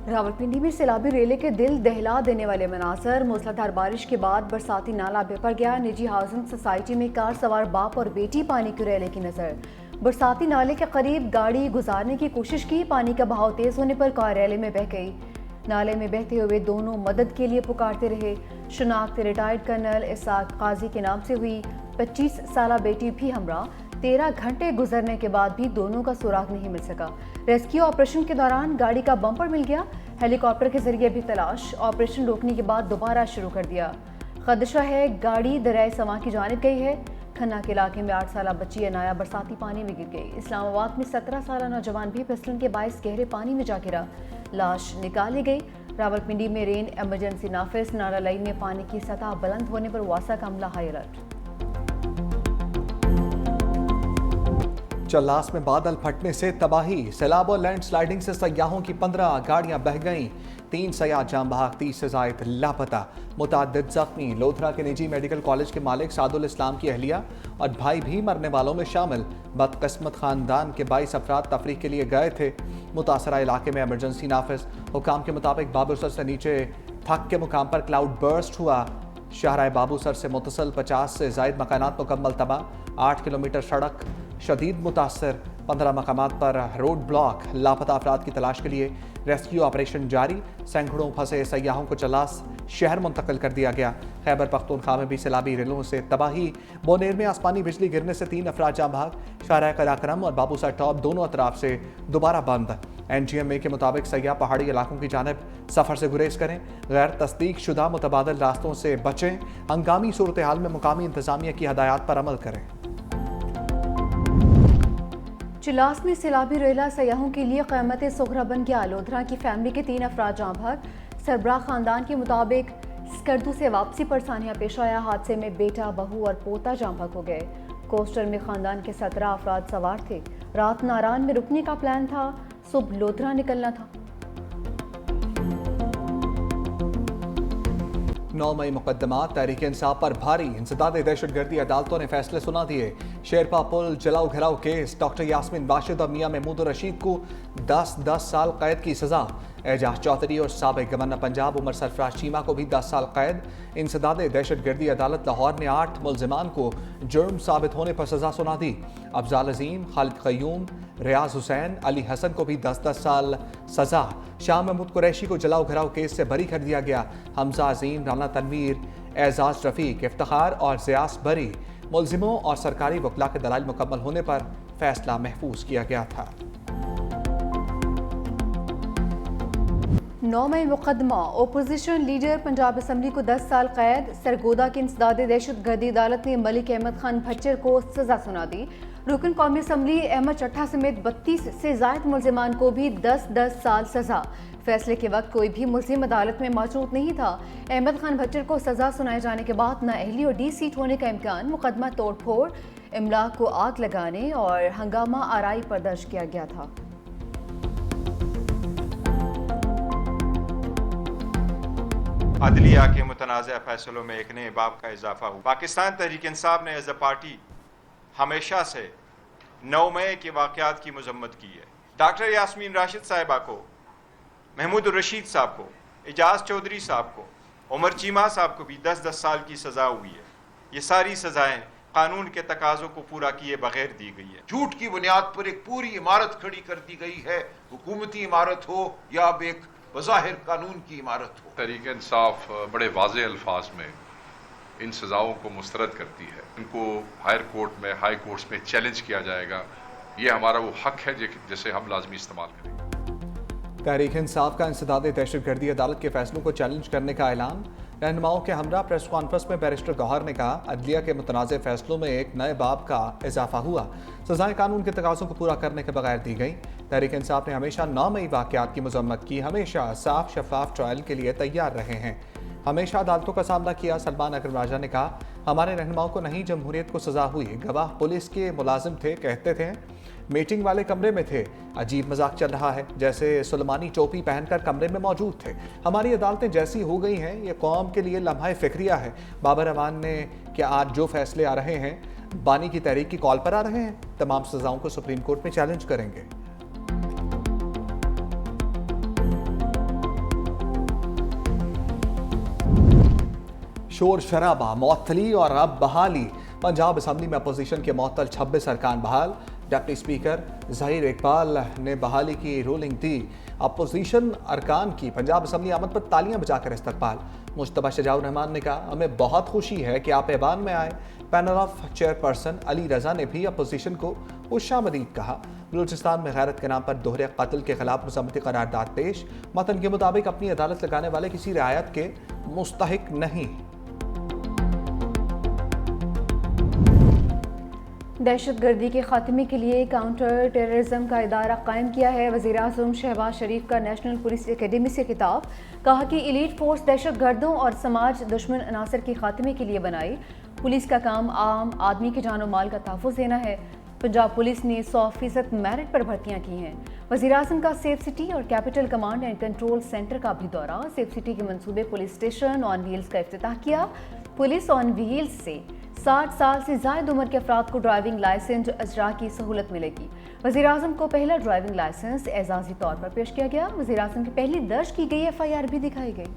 रावलपिंडी में सैलाबी रेले के दिल दहला देने वाले मनाजर। मूसलाधार बारिश के बाद बरसाती नाला बेपर गया। निजी हाउसिंग सोसाइटी में कार सवार बाप और बेटी पानी की रेले की नजर। बरसाती नाले के करीब गाड़ी गुजारने की कोशिश की, पानी का बहाव तेज होने पर कार रेले में बह गई। नाले में बहते हुए दोनों मदद के लिए पुकारते रहे। शनाख्त रिटायर्ड कर्नल इसाक काजी के नाम से हुई। 25 साला बेटी भी हमरा। 13 घंटे गुजरने के बाद भी दोनों का सुराग नहीं मिल सका। रेस्क्यू ऑपरेशन के दौरान गाड़ी का बम्पर मिल गया। हेलीकॉप्टर के जरिए भी तलाश। ऑपरेशन रोकने के बाद दोबारा शुरू कर दिया। खदशा है गाड़ी दरियाए समा की जानिब गई है। खन्ना के इलाके में 8 साला बच्ची अनाया बरसाती पानी में गिर गई। इस्लामाबाद में 17 साला नौजवान भी फिसलन के बायस गहरे पानी में जा गिरा, लाश निकाली गई। रावलपिंडी में रेन एमरजेंसी नाफिज। नाला लई में पानी की सतह बुलंद होने पर वासा का अमला हाई अलर्ट। चल्लास में बादल फटने से तबाही। सैलाब और लैंडस्लाइडिंग से सयाहों की 15 गाड़ियां बह गईं। 3 सयाह जाम बहाक, 30 से जायद लापता, मुतअद्दिद जख्मी। लोधरा के निजी मेडिकल कॉलेज के मालिक सादुल इस्लाम की अहलिया और भाई भी मरने वालों में शामिल। बदकिस्मत खानदान के 22 अफराद तफरीह के लिए गए थे। मुतासरा इलाके में एमरजेंसी नाफिज। हुकाम के मुताबिक बाबूसर से नीचे थक के मुकाम पर क्लाउड बर्स्ट हुआ। शहराए बाबूसर से मुतसल 50 से जायद मकानात मुकम्मल तबाह। 8 किलोमीटर सड़क शदीद मुतासर। 15 मकामात पर रोड ब्लॉक। लापता अफराद की तलाश के लिए रेस्क्यू ऑपरेशन जारी। सैकड़ों फंसे सयाहों को चल्लास शहर मुंतकिल कर दिया गया। खैबर पख्तूनख्वा में भी सैलाबी रेलों से तबाही। बोनेर में आसमानी बिजली गिरने से 3 अफराद जाम बहक। शाहराह कराक्रम और बाबूसर टॉप दोनों अतराफ से दोबारा बंद। NGMA के मुताबिक सयाह पहाड़ी इलाकों की जानिब सफ़र से गुरेज करें। गैर तस्दीक शुदा मुतबादल रास्तों से बचें। हंगामी सूरत हाल में मुकामी इंतजामिया की हदायत पर अमल करें। चिल्लास में सैलाबी रेला सयाहों के लिए क़यामत सुगरा बन गया। लोधरा की फैमिली के 3 अफराद जाम बहक। सरबराह खानदान के मुताबिक स्कर्दू से वापसी पर सानिया पेश आया। हादसे में बेटा, बहू और पोता जाम बहक हो गए। कोस्टर में खानदान के 17 अफराद सवार थे। रात नारान में रुकने का प्लान था, सुबह लोधरा निकलना था। 9 मई मुकदमा तहरीक इंसाफ पर भारी। इंसदाद दहशतगर्दी अदालतों ने फैसले सुना दिए। शेरपा पुल जलाओ घिराओ केस, डॉक्टर यास्मीन बाशिद और मियां महमूद रशीद को 10 साल कैद की सजा। एजाज चौधरी और साबिक गवर्नर पंजाब उमर सरफराज चीमा को भी 10 साल कैद। इंसदाद दहशतगर्दी अदालत लाहौर ने 8 मुल्जिमान को जुर्म साबित होने पर सजा सुना दी। अफजाल अजीम, खालिद क़य्यूम, रियाज हुसैन, अली हसन को भी 10 साल सजा। शाह महमूद कुरैशी को जलाओ घिराओ केस से बरी कर दिया गया। हमजा अजीम, राना तनवीर, एजाज रफीक, इफ्तिखार और ज़ियास बरी। मुल्जिमों और सरकारी वकला के दलाइल मुकम्मल होने पर फैसला महफूज किया गया था। 9 मई मुकदमा। ओपोजिशन लीडर पंजाब असम्बली को 10 साल कैद। सरगोदा की इंसदाद दहशतगर्दी अदालत ने मलिक अहमद खान भच्चर को सजा सुना दी। रुकन कौमी असम्बली अहमद चट्ठा समेत 32 से जायद मुल्जिमान को भी 10 साल सजा। फैसले के वक्त कोई भी मुल्जिम अदालत में मौजूद नहीं था। अहमद खान भच्चर को सजा सुनाए जाने के बाद नाअहली और डी सीट होने का इम्कान। मुकदमा तोड़ फोड़, इमलाक को आग लगाने और हंगामा आराई पर दर्ज किया गया था। अदलिया के मुतनाज़ा फैसलों में एक नए बाब का इजाफा हुआ। पाकिस्तान तहरीक इंसाफ ने एज अ पार्टी हमेशा से 9 मई के वाक़यात की मजम्मत की है। डॉक्टर यास्मीन राशिद साहिबा को, महमूद रशीद साहब को, एजाज चौधरी साहब को, उमर चीमा साहब को भी 10 साल की सज़ा हुई है। ये सारी सज़ाएँ कानून के तकाज़ों को पूरा किए बगैर दी गई है। झूठ की बुनियाद पर एक पूरी इमारत खड़ी कर दी गई है, हुकूमती इमारत हो या अब एक बज़ाहिर कानून की इमारत हो। तहरीक इंसाफ बड़े वाज़े अल्फाज में इन सज़ाओं को मुस्तरद करती है। इनको हायर कोर्ट में, हाई कोर्ट्स में चैलेंज किया जाएगा। ये हमारा वो हक है जिसे हम लाजमी इस्तेमाल करेंगे। तहरीक इंसाफ का इंसदाद दहशतगर्दी अदालत के फैसलों को चैलेंज करने का ऐलान। रहनुमाओं के हमरा प्रेस कॉन्फ्रेंस में बैरिस्टर गौहर ने कहा, अदलिया के मुतनाज़ फैसलों में एक नए बाब का इजाफा हुआ। सजाएं कानून के तकाज़ों को पूरा करने के बगैर दी गई। तहरीक इंसाफ ने हमेशा 9 मई वाक़यात की मजम्मत की। हमेशा साफ शफाफ ट्रायल के लिए तैयार रहे हैं। हमेशा अदालतों का सामना किया। सलमान अकरम राजा ने कहा, हमारे रहनुमाओं को नहीं जमहूरियत को सजा हुई। गवाह पुलिस के मुलाजिम थे, कहते थे मीटिंग वाले कमरे में थे। अजीब मजाक चल रहा है, जैसे सुलेमानी टोपी पहनकर कमरे में मौजूद थे। हमारी अदालतें जैसी हो गई हैं, ये कौम के लिए लम्हा फिक्रिया है। बाबर अवान ने क्या आज जो फैसले आ रहे हैं, बानी की तहरीक की कॉल पर आ रहे हैं। तमाम सजाओं को सुप्रीम कोर्ट में चैलेंज करेंगे। शोर शराबा, मअतली और अब बहाली। पंजाब असम्बली में अपोजिशन के मअतल 26 अरकान बहाल। डिप्टी स्पीकर ज़हीर इकबाल ने बहाली की रूलिंग दी। अपोजिशन अरकान की पंजाब असम्बली आमद पर तालियां बजाकर इस्तकबाल। मुश्तबा शजाउर रहमान ने कहा, हमें बहुत खुशी है कि आप ऐवान में आए। पैनल ऑफ चेयरपर्सन अली रजा ने भी अपोजिशन को खुशामदीद कहा। बलूचिस्तान में गैरत के नाम पर दोहरे कत्ल के खिलाफ मुसम्मती करारदाद पेश। मतन के मुताबिक अपनी अदालत लगाने वाले किसी रियायत के मुस्तहिक नहीं। दहशतगर्दी के खात्मे के लिए काउंटर टेररिज्म का इदारा कायम किया है। वज़ीर-ए-आज़म शहबाज शरीफ का नेशनल पुलिस एकेडमी से खिताब। कहा कि एलीट फोर्स दहशतगर्दों और समाज दुश्मन अनासर के खात्मे के लिए बनाई। पुलिस का काम आम आदमी की जान और माल का तहफ़्फ़ुज़ देना है। पंजाब पुलिस ने 100% मेरिट पर भर्तियां की हैं। वज़ीर-ए-आज़म का सेफ सिटी और capital command and control centre का भी दौरा। सेफ सिटी के मंसूबे पुलिस स्टेशन ऑन व्हील्स का इफ्तिताह किया। पुलिस ऑन व्हील्स से 60 साल से ज़ायद उम्र के अफराद को ड्राइविंग लाइसेंस अजरा की सहूलत मिलेगी। वज़ीर-ए-आज़म को पहला ड्राइविंग लाइसेंस एजाज़ी तौर पर पेश किया गया। वज़ीर-ए-आज़म की पहली दर्ज की गई FIR भी दिखाई गई।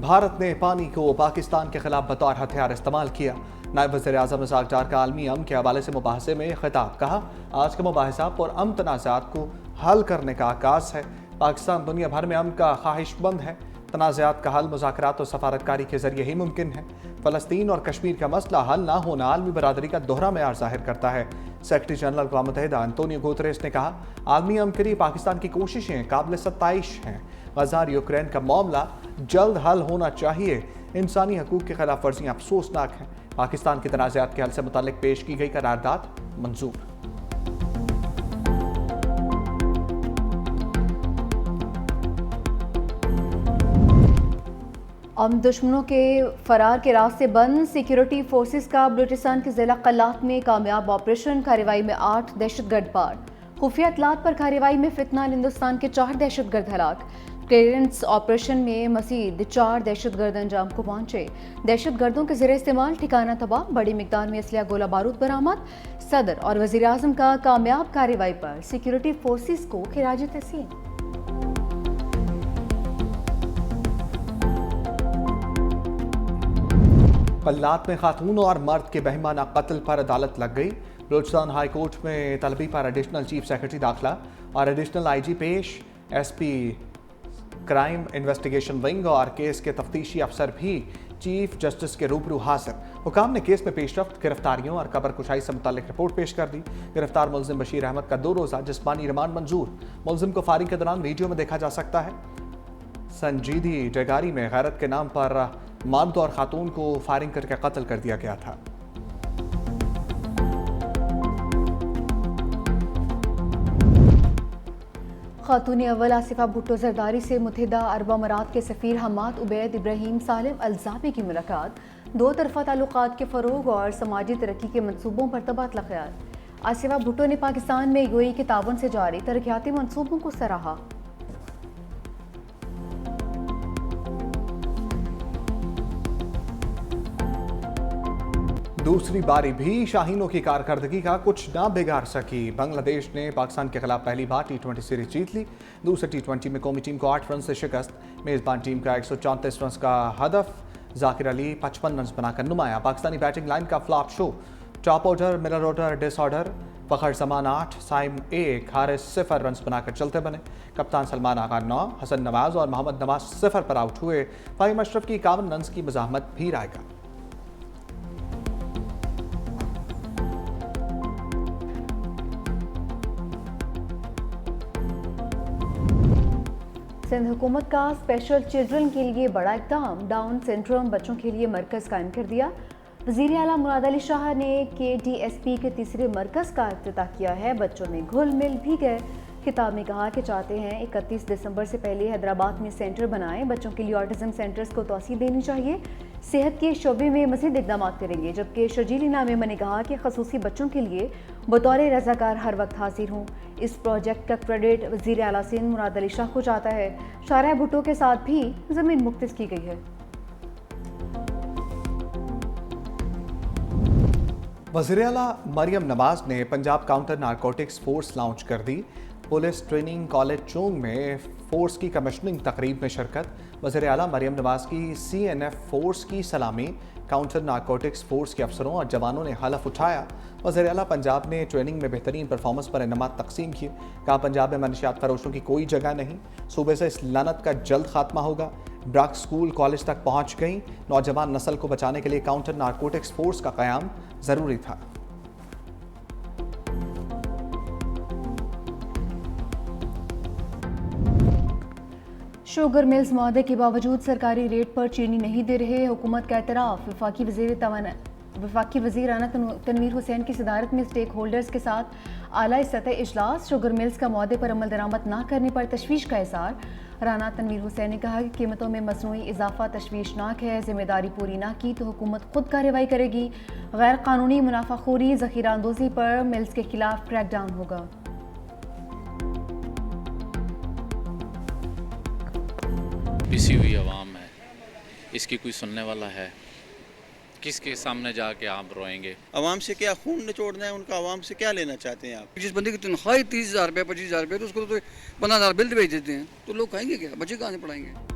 भारत ने पानी को पाकिस्तान के खिलाफ बतौर हथियार इस्तेमाल किया। नायब वज़ीर-ए-आज़म रज़ाक डार का आलमी अमन के हवाले से मुबाहसे में खिताब। कहा, आज का मुबाहसा पुरअमन तनाज़ात को हल करने का आगाज़ है। पाकिस्तान दुनिया भर में अमन का ख्वाहिशमंद है। तनाज़ात का हल मुज़ाकरात और सफारतकारी के जरिए ही मुमकिन है। फ़लस्तीन और कश्मीर का मसला हल ना होना आलमी बरादरी का दोहरा मेयार ज़ाहिर करता है। सेक्रेटरी जनरल अक़वाम मुत्तहिदा अंतोनियो गुतरेस ने कहा, आलमी अमन के लिए पाकिस्तान की कोशिशें काबिल सत्ताइश हैं। गज़ा और यूक्रेन का मामला जल्द हल होना चाहिए। इंसानी हकूक़ की खिलाफ वर्जियाँ अफसोसनाक हैं। पाकिस्तान के तनाज़ात के हल से मुताल्लिक़ पेश की गई करारदाद मंजूर। हम दुश्मनों के फरार के रास्ते बंद। सिक्योरिटी फोर्सेस का बलूचिस्तान के ज़िला कल्लात में कामयाब ऑपरेशन। कार्रवाई में 8 दहशतगर्द पार। खुफिया इत्तलात पर कार्रवाई में फितना हिंदुस्तान के 4 दहशतगर्द हलाक। क्लियरेंस ऑपरेशन में मज़ीद 4 दहशतगर्द अंजाम को पहुंचे। दहशतगर्दों के ज़रिए इस्तेमाल ठिकाना तबाह। बड़ी मिकदार में असलिया गोला बारूद बरामद। सदर और वज़ीर-ए-आज़म का कामयाब कार्रवाई पर सिक्योरिटी फोर्सेस को खिराज तहसीन। कल्लात में खातून और मर्द के बहिमाना कत्ल पर अदालत लग गई। बलूचिस्तान हाई कोर्ट में तलबी पर एडिशनल चीफ सेक्रेटरी दाखिला और एडिशनल IG पेश। SP क्राइम इन्वेस्टिगेशन विंग और केस के तफ्तीशी अफसर भी चीफ जस्टिस के रूबरू हाजिर। हुकाम ने केस में पेशरफ्त, गिरफ्तारियों और कबर कुशाई से मुताल्लिक रिपोर्ट पेश कर दी। गिरफ्तार मुलजिम बशीर अहमद का 2 रोज़ा जिस्मानी रिमांड मंजूर। मुलजिम को फायरिंग के दौरान वीडियो में देखा जा सकता है। संजीदी डेगारी में गैरत के नाम पर मर्द और खातून को फायरिंग करके कत्ल कर दिया गया था। खातून अव्वल आसिफा भुट्टो जरदारी से मुत्तहिदा अरब अमारात के सफ़ीर हमाद उबैद इब्राहिम सालिम अलजाबी की मुलाकात। 2 तरफ़ा ताल्लुकात के फ़रोग और समाजी तरक्की के मनसूबों पर तबादला ख्याल। आसिफा भुट्टो ने पाकिस्तान में UAE के ताउन से जारी तरक्याती मनसूबों को सराहा। दूसरी बारी भी शाहीनों की कारकर्दगी का कुछ ना बिगाड़ सकी। बांग्लादेश ने पाकिस्तान के खिलाफ पहली बार T20 सीरीज जीत ली। दूसरे T20 में कौमी टीम को 8 रन से शिकस्त। मेज़बान टीम का 134 रन का हदफ। जाकिर अली 55 रन बनाकर नुमाया। पाकिस्तानी बैटिंग लाइन का flop show. Top order, middle order disorder. Fakhar Zaman 8, Saim 1, Haris 0 run बनाकर चलते बने। कप्तान सलमान आगा 9, हसन नवाज और मोहम्मद नवाज 0 पर आउट हुए। फ़हीम अशरफ की 51 रन की मज़ाहमत भी रायगा। सिंध हुकूमत का स्पेशल चिल्ड्रन के लिए बड़ा इक़दाम। डाउन सिंड्रोम बच्चों के लिए मरकज़ कायम कर दिया। वज़ीर आला मुराद अली शाह ने KDSP के तीसरे मरकज़ का इफ्तिताह किया है। बच्चों में घुल मिल भी गए। खिताब में कहा कि चाहते हैं 31 दिसंबर से पहले हैदराबाद में सेंटर बनाएं। बच्चों के लिए ऑटिज़म सेंटर्स को तौसीह देनी चाहिए। सेहत के शोबे में मज़ीद इक़दाम करेंगे। जबकि शर्जील इनामी ने कहा कि ख़ुसूसी बच्चों के लिए बतौर रज़ाकार हर वक्त हाजिर हूँ। इस प्रोजेक्ट का क्रेडिट वज़ीर आला सिंध मुराद अली शाह को जाता है। शारा भुट्टो के साथ भी ज़मीन मुख्तस की गई है। वज़ीर आला मरियम नवाज ने Punjab counter narcotics force launch कर दी। पुलिस ट्रेनिंग कॉलेज चोंग में फोर्स की कमिश्निंग तकरीब में शिरकत। वज़ीर आला मरियम नवाज की CNF फोर्स की सलामी। काउंटर नारकोटिक्स फोर्स के अफसरों और जवानों ने हलफ उठाया। वज़ीर आला पंजाब ने ट्रेनिंग में बेहतरीन परफॉर्मेंस पर इनामात तकसीम किए। कहा पंजाब में मनशियात फरोशों की कोई जगह नहीं, सूबे से इस लानत का जल्द खात्मा होगा। ड्रग्स स्कूल कॉलेज तक पहुँच गई। नौजवान नस्ल को बचाने के लिए काउंटर नारकोटिक्स फोर्स का क़याम ज़रूरी था। शुगर मिल्स मुआहदे के बावजूद सरकारी रेट पर चीनी नहीं दे रहे, हुकूमत का एतराफ़। वफाकी वज़ीर राना तनवीर हुसैन की सदारत में स्टेक होल्डर्स के साथ आला सतह इजलास। शुगर मिल्स का मुआहदे पर अमल दरामद न करने पर तशवीश का इज़हार। राना तनवीर हुसैन ने कहा कि कीमतों में मसनूई इजाफा तशवीशनाक है, जिम्मेदारी पूरी ना की तो हुकूमत खुद कार्रवाई करेगी। गैर कानूनी मुनाफाखोरी ज़ख़ीरा अंदोज़ी पर मिल्स के खिलाफ क्रैकडाउन होगा। पिसी हुई आवाम है, इसकी कोई सुनने वाला है? किसके सामने जाके आप रोएंगे? आवाम से क्या खून निचोड़ना है उनका, आवाम से क्या लेना चाहते हैं आप? जिस बंदे की तनख्वाही 30,000 रुपये 25,000 रुपये तो उसको तो 15,000 बिल भेज देते हैं, तो लोग खाएंगे क्या? बच्चे कहाँ से पढ़ाएंगे?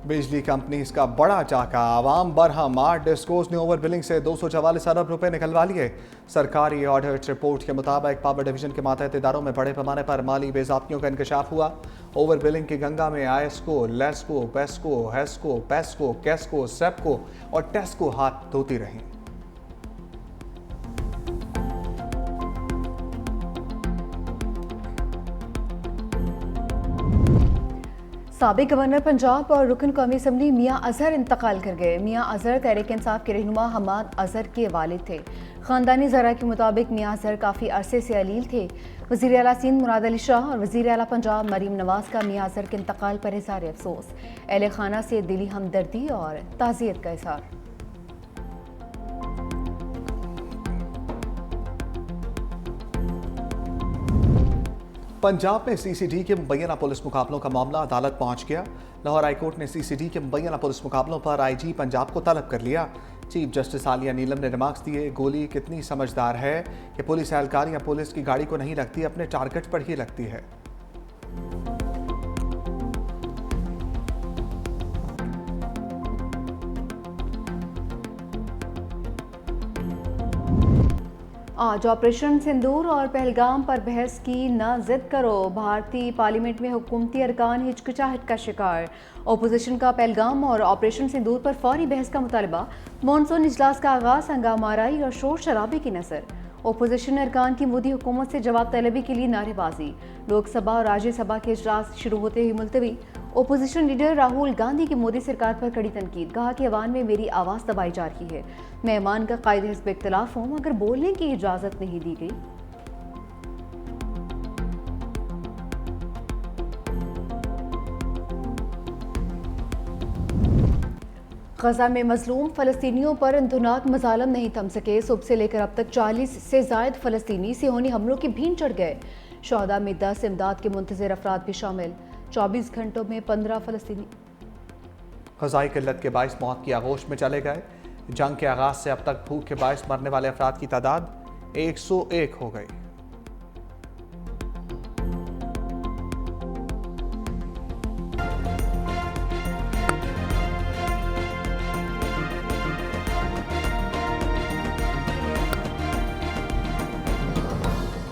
बिजली कंपनी का बड़ा चाका, आवाम बरहम। 8 डिस्कोस ने ओवर बिलिंग से 244 अरब रुपए निकलवा लिए। सरकारी ऑडिट रिपोर्ट के मुताबिक पावर डिवीजन के मातहत इदारों में बड़े पैमाने पर माली बेज़ाब्तियों का इंकशाफ हुआ। ओवर बिलिंग की गंगा में आयस्को, लेस्को, पेस्को, हेस्को, पेस्को, कैस्को, सेप्को और टेस्को हाथ धोती रहीं। साबिक गवर्नर पंजाब और रुकन कौमी असम्बली मियाँ अजहर इंतकाल कर गए। मियाँ अजहर तहरीक इंसाफ के रहनुमा हमाद अजहर के वालिद थे। ख़ानदानी ज़रा के मुताबिक मियाँ अजहर काफ़ी अरसे से अलील थे। वज़ीर आला सिंध मुराद अली शाह और वज़ीर आला पंजाब मरीम नवाज का मियाँ अजहर के इंतकाल पर इज़हार अफसोस। अहले खाना से दिली हमदर्दी और ताज़ियत का इज़हार। पंजाब में CCD के मुबैना पुलिस मुकाबलों का मामला अदालत पहुंच गया। लाहौर हाईकोर्ट ने CCD के मुबैना पुलिस मुकाबलों पर IG पंजाब को तलब कर लिया। चीफ जस्टिस आलिया नीलम ने रिमार्क्स दिए, गोली कितनी समझदार है कि पुलिस एहलकारियां पुलिस की गाड़ी को नहीं लगती, अपने टारगेट पर ही लगती है। आज ऑपरेशन सिंदूर और पहलगाम पर बहस की न जिद करो। भारतीय पार्लियामेंट में हुकूमती अरकान हिचकिचाहट का शिकार। ओपोजिशन का पहलगाम और ऑपरेशन सिंदूर पर फौरी बहस का मुतालबा। मॉनसून इजलास का आगाज हंगामाराई और शोर शराबे की नजर। ओपोजिशन अरकान की मोदी हुकूमत से जवाब तलबी के लिए नारेबाजी। लोकसभा और राज्यसभा के इजलास शुरू होते ही मुलतवी। ओपोजिशन लीडर राहुल गांधी की मोदी सरकार पर कड़ी तनकीद। कहा कि अवान में मेरी आवाज़ दबाई जा रही है। मैं ईमान का कायद हिस्ब इख्तलाफ हूँ मगर बोलने की इजाज़त नहीं दी गई। गजा में मजलूम फ़लस्तीनियों पर इंतनाक मजालम नहीं थम सके। सुबह से लेकर अब तक 40 से ज़ायद फ़लस्तीनी सेहोनी हमलों की भीड़ चढ़ गए। शहदा में 10 इमदाद के मुंतज़िर अफराद भी शामिल। 24 घंटों में 15 फ़लस्तीनी ग़ज़ाई किल्लत के बाइस मौत की आगोश में चले गए। जंग के आगाज़ से अब तक भूख के बाइस मरने वाले अफराद की तादाद 101 हो गई।